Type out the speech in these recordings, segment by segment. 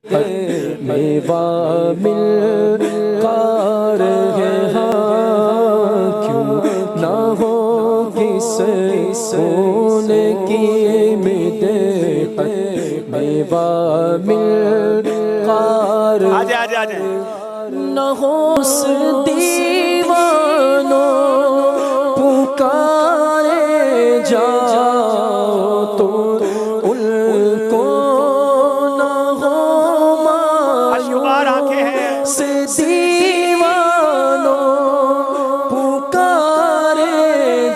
میوا مل کار ہے کیوں نہ ہو کس خون کی مدد میوا مل کار نہ ہو اس دیوانوں پکارے جاؤ تو ان کو نہ ہو مایوس دیوانوں پکارے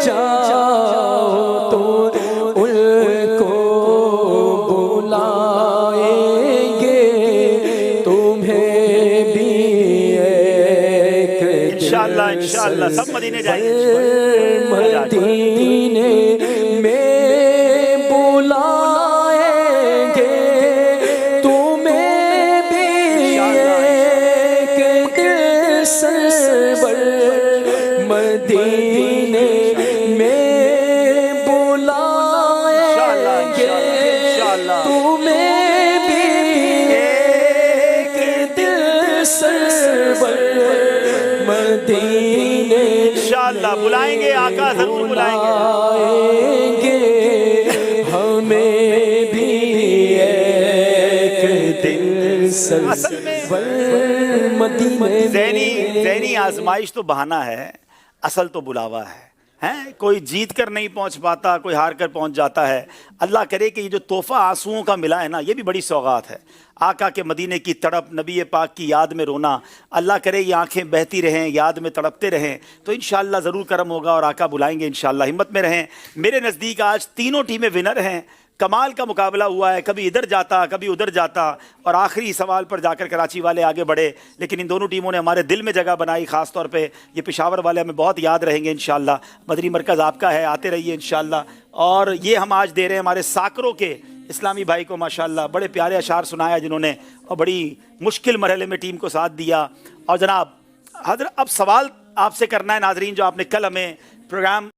جاؤ تو ان کو بلائیں گے تمہیں بھی ایک انشاءاللہ سب مدینے جائیں مدینے میں بلائیں گے تمہیں بھی ایک دل سرور مدینے میں بلائیں گے تمہیں بھی ایک دل سرور مدینے انشاءاللہ بلائیں گے، آقا ضرور بلائیں گے ہمیں بھی ایک دل سرور مدینے ذہنی آزمائش تو بہانہ ہے، اصل تو بلاوا ہے۔ کوئی جیت کر نہیں پہنچ پاتا، کوئی ہار کر پہنچ جاتا ہے۔ اللہ کرے کہ یہ جو تحفہ آنسوؤں کا ملا ہے نا، یہ بھی بڑی سوغات ہے۔ آقا کے مدینے کی تڑپ، نبی پاک کی یاد میں رونا، اللہ کرے یہ آنکھیں بہتی رہیں، یاد میں تڑپتے رہیں تو انشاءاللہ ضرور کرم ہوگا اور آقا بلائیں گے انشاءاللہ۔ ہمت میں رہیں۔ میرے نزدیک آج تینوں ٹیمیں ونر ہیں، کمال کا مقابلہ ہوا ہے، کبھی ادھر جاتا کبھی ادھر جاتا اور آخری سوال پر جا کر کراچی والے آگے بڑھے، لیکن ان دونوں ٹیموں نے ہمارے دل میں جگہ بنائی۔ خاص طور پہ یہ پشاور والے ہمیں بہت یاد رہیں گے انشاءاللہ۔ مدنی مرکز آپ کا ہے، آتے رہیے انشاءاللہ۔ اور یہ ہم آج دے رہے ہیں ہمارے ساکروں کے اسلامی بھائی کو، ماشاءاللہ بڑے پیارے اشعار سنایا جنہوں نے، اور بڑی مشکل مرحلے میں ٹیم کو ساتھ دیا۔ اور جناب حضرت اب سوال آپ سے کرنا ہے ناظرین، جو آپ نے کل ہمیں پروگرام